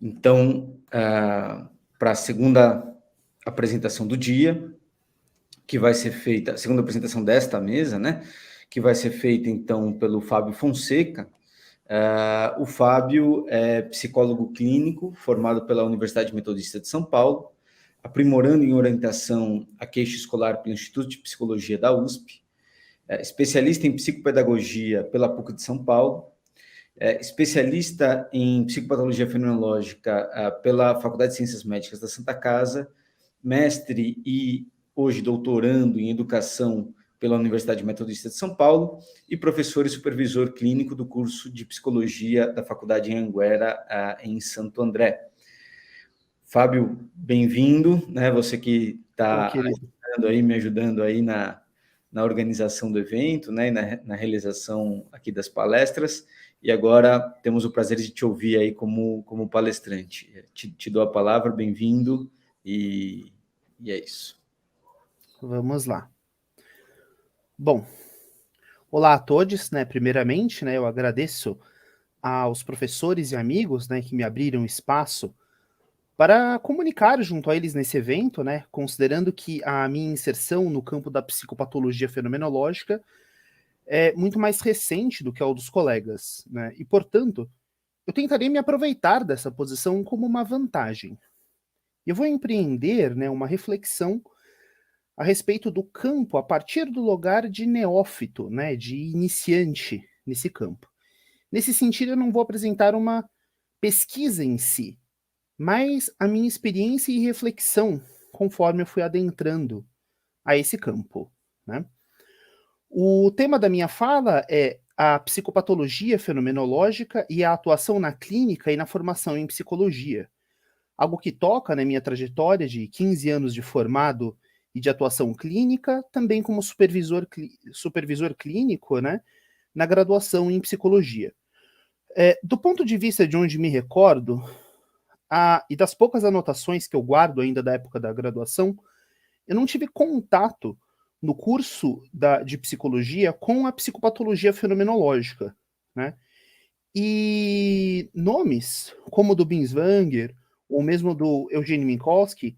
Então, para a segunda apresentação do dia, que vai ser feita, a segunda apresentação desta mesa, né, que vai ser feita, então, pelo Fábio Fonseca. O Fábio é psicólogo clínico, formado pela Universidade Metodista de São Paulo, aprimorando em orientação a queixa escolar pelo Instituto de Psicologia da USP, especialista em psicopedagogia pela PUC de São Paulo, especialista em psicopatologia fenomenológica pela Faculdade de Ciências Médicas da Santa Casa, mestre e hoje doutorando em educação pela Universidade Metodista de São Paulo e professor e supervisor clínico do curso de psicologia da Faculdade Anhanguera, em Santo André. Fábio, bem-vindo, né? Você que está me ajudando aí na organização do evento, né? Na realização aqui das palestras. E agora temos o prazer de te ouvir aí como palestrante. Te dou a palavra, bem-vindo, e é isso. Vamos lá. Bom, olá a todos, né? Primeiramente, né, eu agradeço aos professores e amigos, né, que me abriram espaço para comunicar junto a eles nesse evento, né, considerando que a minha inserção no campo da psicopatologia fenomenológica é muito mais recente do que a dos colegas, né, e, portanto, eu tentarei me aproveitar dessa posição como uma vantagem. Eu vou empreender, né, uma reflexão a respeito do campo a partir do lugar de neófito, né, de iniciante nesse campo. Nesse sentido, eu não vou apresentar uma pesquisa em si, mas a minha experiência e reflexão conforme eu fui adentrando a esse campo, né? O tema da minha fala é a psicopatologia fenomenológica e a atuação na clínica e na formação em psicologia. Algo que toca na minha trajetória de 15 anos de formado e de atuação clínica, também como supervisor clínico, né, na graduação em psicologia. Do ponto de vista de onde me recordo, e das poucas anotações que eu guardo ainda da época da graduação, eu não tive contato no curso de psicologia com a psicopatologia fenomenológica, né? E nomes como o do Binswanger, ou mesmo do Eugênio Minkowski,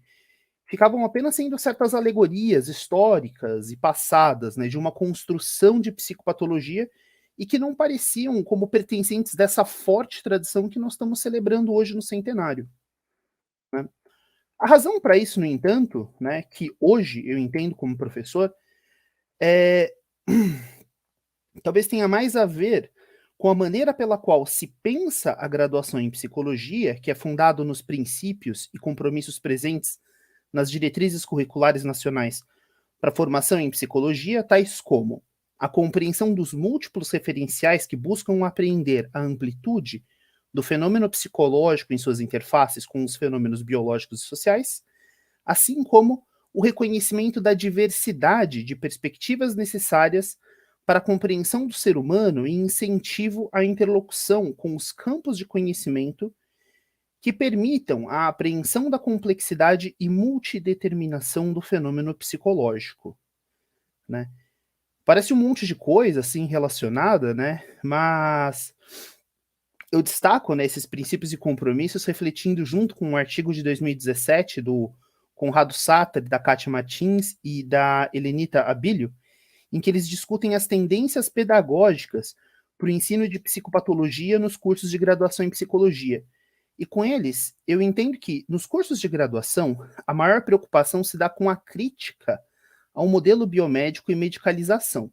ficavam apenas sendo certas alegorias históricas e passadas, né, de uma construção de psicopatologia e que não pareciam como pertencentes dessa forte tradição que nós estamos celebrando hoje no centenário, né? A razão para isso, no entanto, né, que hoje eu entendo como professor, talvez tenha mais a ver com a maneira pela qual se pensa a graduação em psicologia, que é fundado nos princípios e compromissos presentes nas diretrizes curriculares nacionais para formação em psicologia, tais como a compreensão dos múltiplos referenciais que buscam apreender a amplitude do fenômeno psicológico em suas interfaces com os fenômenos biológicos e sociais, assim como o reconhecimento da diversidade de perspectivas necessárias para a compreensão do ser humano e incentivo à interlocução com os campos de conhecimento que permitam a apreensão da complexidade e multideterminação do fenômeno psicológico, né? Parece um monte de coisa, assim, relacionada, né? Mas eu destaco, né, esses princípios e compromissos refletindo junto com um artigo de 2017 do Conrado Satter, da Kátia Martins e da Helenita Abílio, em que eles discutem as tendências pedagógicas para o ensino de psicopatologia nos cursos de graduação em psicologia. E com eles, eu entendo que, nos cursos de graduação, a maior preocupação se dá com a crítica ao modelo biomédico e medicalização.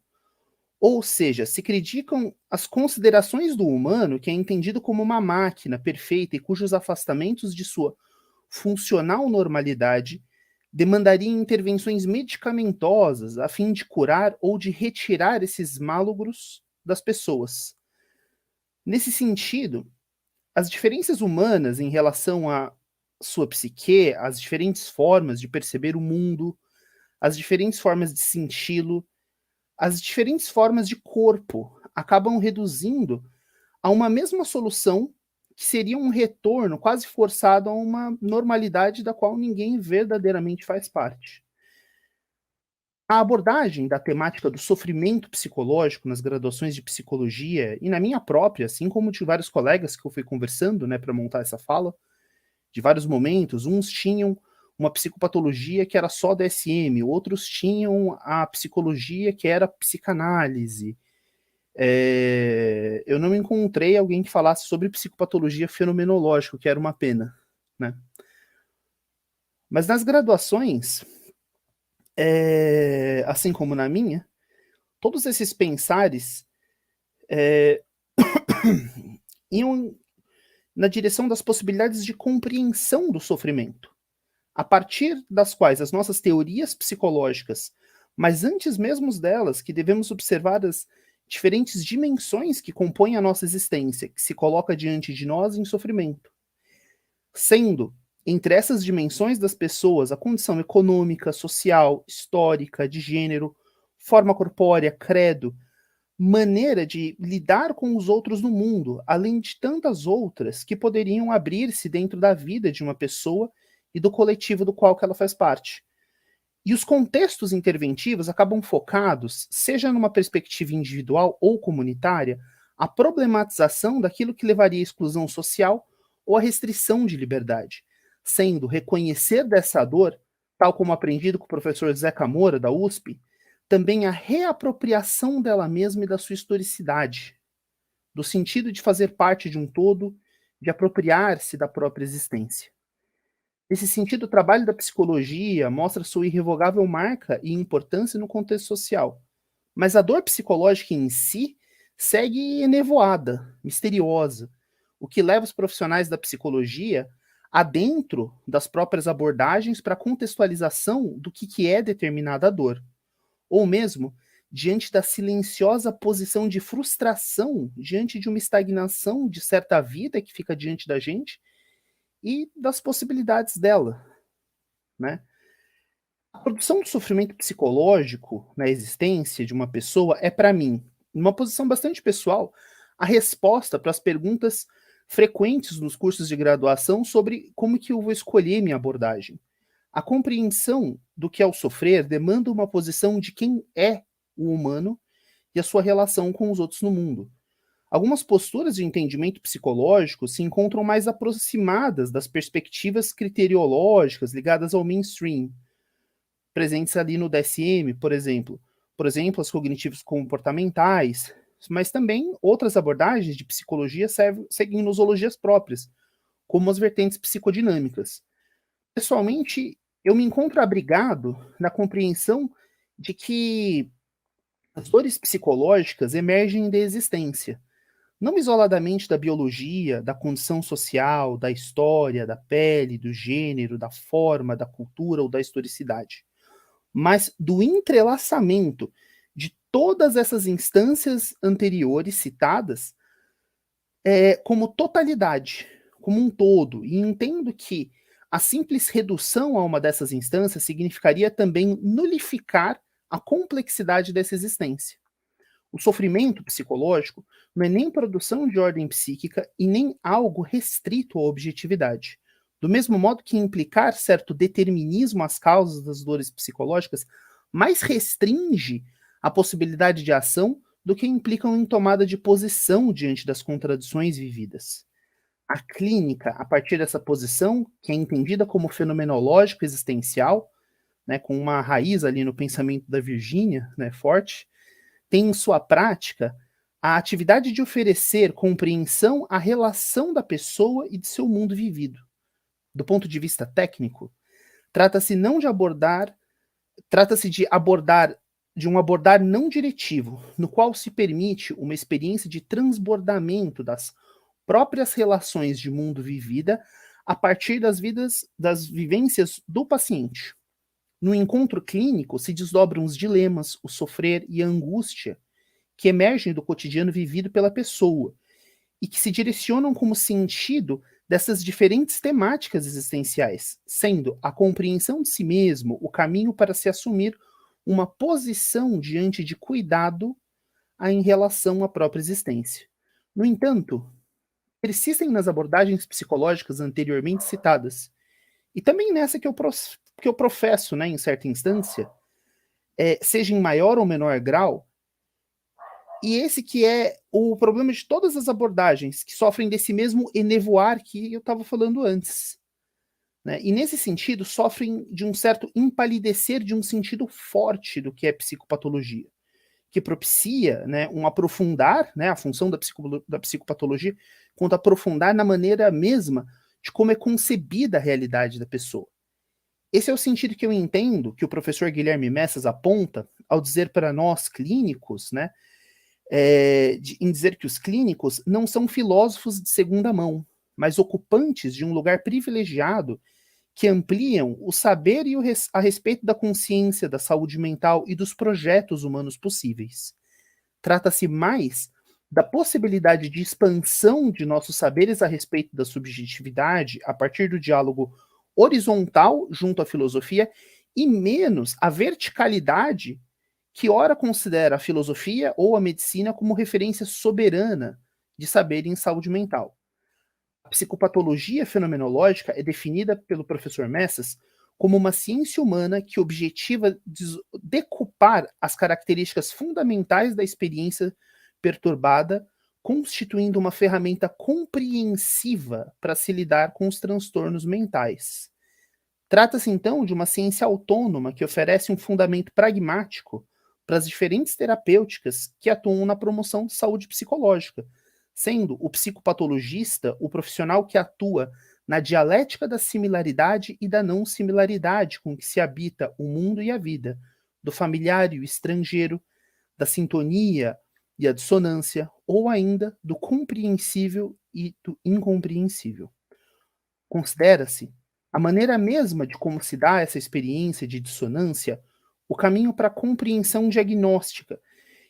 Ou seja, se criticam as considerações do humano, que é entendido como uma máquina perfeita e cujos afastamentos de sua funcional normalidade demandariam intervenções medicamentosas a fim de curar ou de retirar esses málogros das pessoas. Nesse sentido, as diferenças humanas em relação à sua psique, as diferentes formas de perceber o mundo, as diferentes formas de senti-lo, as diferentes formas de corpo acabam reduzindo a uma mesma solução que seria um retorno quase forçado a uma normalidade da qual ninguém verdadeiramente faz parte. A abordagem da temática do sofrimento psicológico nas graduações de psicologia e na minha própria, assim como de vários colegas que eu fui conversando, né, para montar essa fala, de vários momentos. Uns tinham uma psicopatologia que era só DSM, outros tinham a psicologia que era psicanálise. Eu não encontrei alguém que falasse sobre psicopatologia fenomenológica, que era uma pena, né? Mas nas graduações, assim como na minha, todos esses pensares iam na direção das possibilidades de compreensão do sofrimento, a partir das quais as nossas teorias psicológicas, mas antes mesmo delas, que devemos observar as diferentes dimensões que compõem a nossa existência, que se coloca diante de nós em sofrimento. Sendo, entre essas dimensões das pessoas, a condição econômica, social, histórica, de gênero, forma corpórea, credo, maneira de lidar com os outros no mundo, além de tantas outras que poderiam abrir-se dentro da vida de uma pessoa e do coletivo do qual que ela faz parte. E os contextos interventivos acabam focados, seja numa perspectiva individual ou comunitária, à problematização daquilo que levaria à exclusão social ou à restrição de liberdade, sendo reconhecer dessa dor, tal como aprendido com o professor Zeca Moura, da USP, também a reapropriação dela mesma e da sua historicidade, do sentido de fazer parte de um todo, de apropriar-se da própria existência. Nesse sentido, o trabalho da psicologia mostra sua irrevogável marca e importância no contexto social. Mas a dor psicológica em si segue enevoada, misteriosa, o que leva os profissionais da psicologia adentro das próprias abordagens para a contextualização do que é determinada dor. Ou mesmo diante da silenciosa posição de frustração diante de uma estagnação de certa vida que fica diante da gente e das possibilidades dela, né? A produção do sofrimento psicológico na existência de uma pessoa é, para mim, numa posição bastante pessoal, a resposta para as perguntas frequentes nos cursos de graduação sobre como que eu vou escolher minha abordagem. A compreensão do que é o sofrer demanda uma posição de quem é o humano e a sua relação com os outros no mundo. Algumas posturas de entendimento psicológico se encontram mais aproximadas das perspectivas criteriológicas ligadas ao mainstream, presentes ali no DSM, por exemplo. Por exemplo, as cognitivos comportamentais, mas também outras abordagens de psicologia seguem nosologias próprias, como as vertentes psicodinâmicas. Pessoalmente, eu me encontro abrigado na compreensão de que as dores psicológicas emergem da existência, não isoladamente da biologia, da condição social, da história, da pele, do gênero, da forma, da cultura ou da historicidade, mas do entrelaçamento de todas essas instâncias anteriores citadas como totalidade, como um todo, e entendo que a simples redução a uma dessas instâncias significaria também nulificar a complexidade dessa existência. O sofrimento psicológico não é nem produção de ordem psíquica e nem algo restrito à objetividade. Do mesmo modo que implicar certo determinismo às causas das dores psicológicas mais restringe a possibilidade de ação do que implicam em tomada de posição diante das contradições vividas. A clínica, a partir dessa posição, que é entendida como fenomenológico existencial, né, com uma raiz ali no pensamento da Virgínia, né, forte, tem em sua prática a atividade de oferecer compreensão à relação da pessoa e de seu mundo vivido. Do ponto de vista técnico, trata-se de um abordar não diretivo, no qual se permite uma experiência de transbordamento das próprias relações de mundo vivida a partir das vivências do paciente. No encontro clínico se desdobram os dilemas, o sofrer e a angústia que emergem do cotidiano vivido pela pessoa e que se direcionam como sentido dessas diferentes temáticas existenciais, sendo a compreensão de si mesmo o caminho para se assumir uma posição diante de cuidado em relação à própria existência. No entanto, persistem nas abordagens psicológicas anteriormente citadas, e também nessa que eu professo, né, em certa instância, seja em maior ou menor grau, e esse que é o problema de todas as abordagens que sofrem desse mesmo enevoar que eu estava falando antes. né? E nesse sentido sofrem de um certo empalidecer de um sentido forte do que é psicopatologia, que propicia, né, um aprofundar, né, a função da psicopatologia, quanto aprofundar na maneira mesma de como é concebida a realidade da pessoa. Esse é o sentido que eu entendo que o professor Guilherme Messas aponta ao dizer para nós clínicos, né, em dizer que os clínicos não são filósofos de segunda mão, mas ocupantes de um lugar privilegiado que ampliam o saber e a respeito da consciência, da saúde mental e dos projetos humanos possíveis. Trata-se mais da possibilidade de expansão de nossos saberes a respeito da subjetividade a partir do diálogo horizontal junto à filosofia e menos a verticalidade que ora considera a filosofia ou a medicina como referência soberana de saber em saúde mental. A psicopatologia fenomenológica é definida pelo professor Messas como uma ciência humana que objetiva decupar as características fundamentais da experiência perturbada, constituindo uma ferramenta compreensiva para se lidar com os transtornos mentais. Trata-se então de uma ciência autônoma que oferece um fundamento pragmático para as diferentes terapêuticas que atuam na promoção de saúde psicológica, sendo o psicopatologista o profissional que atua na dialética da similaridade e da não similaridade com que se habita o mundo e a vida, do familiar e o estrangeiro, da sintonia e a dissonância, ou ainda do compreensível e do incompreensível. Considera-se a maneira mesma de como se dá essa experiência de dissonância o caminho para a compreensão diagnóstica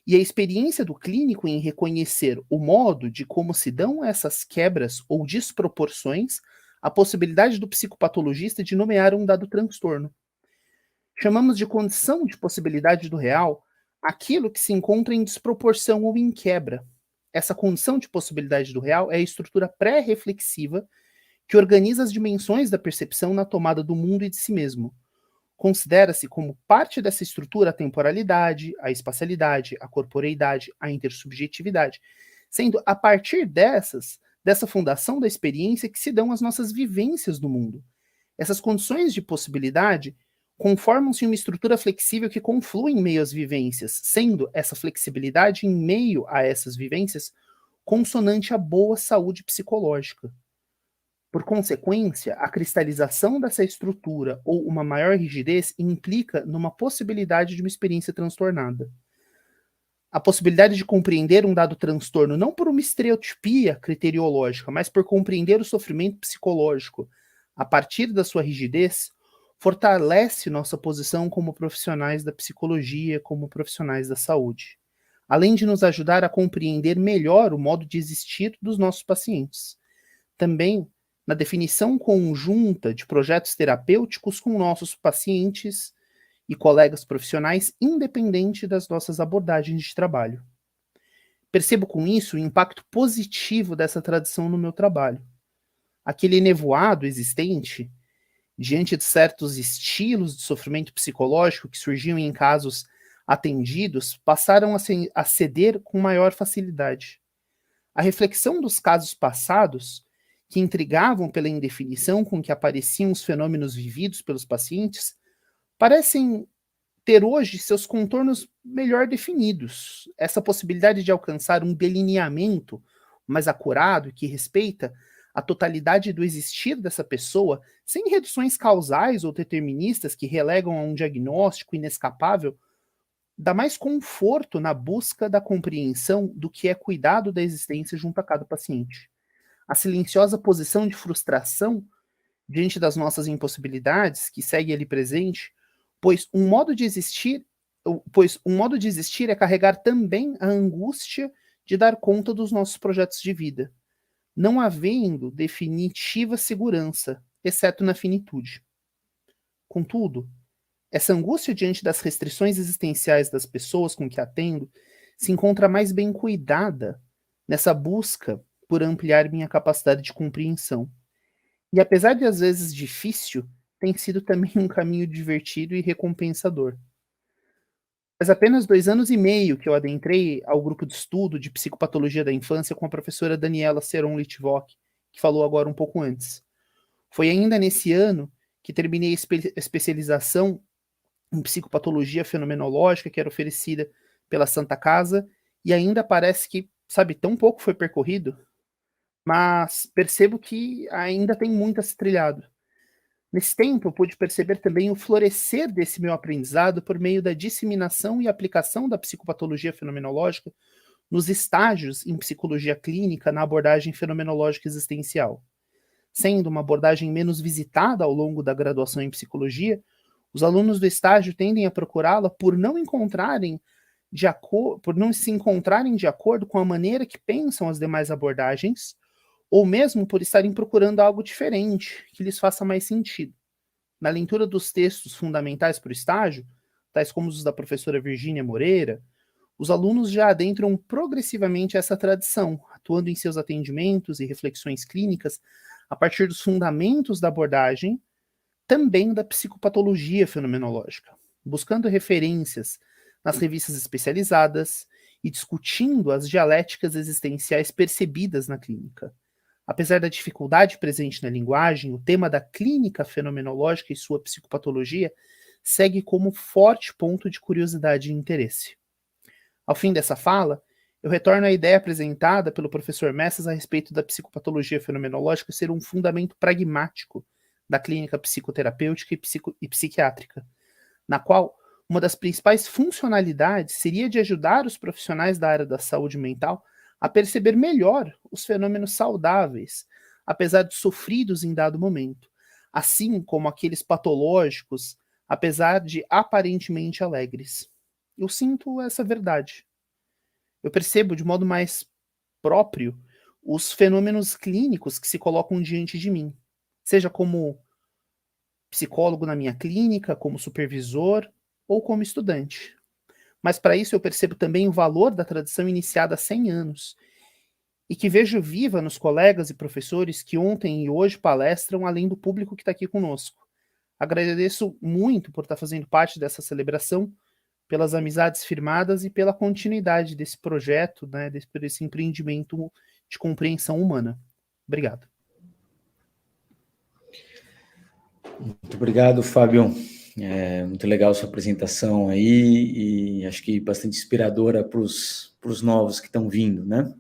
e a experiência do clínico em reconhecer o modo de como se dão essas quebras ou desproporções, a possibilidade do psicopatologista de nomear um dado transtorno. Chamamos de condição de possibilidade do real aquilo que se encontra em desproporção ou em quebra. Essa condição de possibilidade do real é a estrutura pré-reflexiva que organiza as dimensões da percepção na tomada do mundo e de si mesmo. Considera-se como parte dessa estrutura a temporalidade, a espacialidade, a corporeidade, a intersubjetividade, sendo a partir dessa fundação da experiência que se dão as nossas vivências do mundo. Essas condições de possibilidade conformam-se em uma estrutura flexível que conflui em meio às vivências, sendo essa flexibilidade em meio a essas vivências consonante à boa saúde psicológica. Por consequência, a cristalização dessa estrutura ou uma maior rigidez implica numa possibilidade de uma experiência transtornada. A possibilidade de compreender um dado transtorno não por uma estereotipia criteriológica, mas por compreender o sofrimento psicológico a partir da sua rigidez, fortalece nossa posição como profissionais da psicologia, como profissionais da saúde, além de nos ajudar a compreender melhor o modo de existir dos nossos pacientes. Também na definição conjunta de projetos terapêuticos com nossos pacientes e colegas profissionais, independente das nossas abordagens de trabalho. Percebo com isso o impacto positivo dessa tradição no meu trabalho. Aquele nevoado existente, diante de certos estilos de sofrimento psicológico que surgiam em casos atendidos, passaram a ceder com maior facilidade. A reflexão dos casos passados, que intrigavam pela indefinição com que apareciam os fenômenos vividos pelos pacientes, parecem ter hoje seus contornos melhor definidos. Essa possibilidade de alcançar um delineamento mais acurado que respeita a totalidade do existir dessa pessoa, sem reduções causais ou deterministas que relegam a um diagnóstico inescapável, dá mais conforto na busca da compreensão do que é cuidado da existência junto a cada paciente. A silenciosa posição de frustração diante das nossas impossibilidades que segue ali presente, pois um modo de existir é carregar também a angústia de dar conta dos nossos projetos de vida, não havendo definitiva segurança, exceto na finitude. Contudo, essa angústia diante das restrições existenciais das pessoas com que atendo se encontra mais bem cuidada nessa busca por ampliar minha capacidade de compreensão. E apesar de às vezes difícil, tem sido também um caminho divertido e recompensador. Faz apenas 2 anos e meio que eu adentrei ao grupo de estudo de psicopatologia da infância com a professora Daniela Seron Litvok, que falou agora um pouco antes. Foi ainda nesse ano que terminei a especialização em psicopatologia fenomenológica, que era oferecida pela Santa Casa, e ainda parece que, sabe, tão pouco foi percorrido, mas percebo que ainda tem muito a ser trilhado. Nesse tempo, eu pude perceber também o florescer desse meu aprendizado por meio da disseminação e aplicação da psicopatologia fenomenológica nos estágios em psicologia clínica na abordagem fenomenológica existencial. Sendo uma abordagem menos visitada ao longo da graduação em psicologia, os alunos do estágio tendem a procurá-la por não se encontrarem de acordo com a maneira que pensam as demais abordagens, ou mesmo por estarem procurando algo diferente, que lhes faça mais sentido. Na leitura dos textos fundamentais para o estágio, tais como os da professora Virgínia Moreira, os alunos já adentram progressivamente essa tradição, atuando em seus atendimentos e reflexões clínicas a partir dos fundamentos da abordagem, também da psicopatologia fenomenológica, buscando referências nas revistas especializadas e discutindo as dialéticas existenciais percebidas na clínica. Apesar da dificuldade presente na linguagem, o tema da clínica fenomenológica e sua psicopatologia segue como forte ponto de curiosidade e interesse. Ao fim dessa fala, eu retorno à ideia apresentada pelo professor Messas a respeito da psicopatologia fenomenológica ser um fundamento pragmático da clínica psicoterapêutica e psiquiátrica, na qual uma das principais funcionalidades seria de ajudar os profissionais da área da saúde mental a perceber melhor os fenômenos saudáveis, apesar de sofridos em dado momento, assim como aqueles patológicos, apesar de aparentemente alegres. Eu sinto essa verdade. Eu percebo de modo mais próprio os fenômenos clínicos que se colocam diante de mim, seja como psicólogo na minha clínica, como supervisor ou como estudante. Mas para isso eu percebo também o valor da tradição iniciada há 100 anos e que vejo viva nos colegas e professores que ontem e hoje palestram, além do público que está aqui conosco. Agradeço muito por estar fazendo parte dessa celebração, pelas amizades firmadas e pela continuidade desse projeto, né, desse empreendimento de compreensão humana. Obrigado. Muito obrigado, Fábio. Muito legal a sua apresentação aí e acho que bastante inspiradora para os novos que estão vindo, né?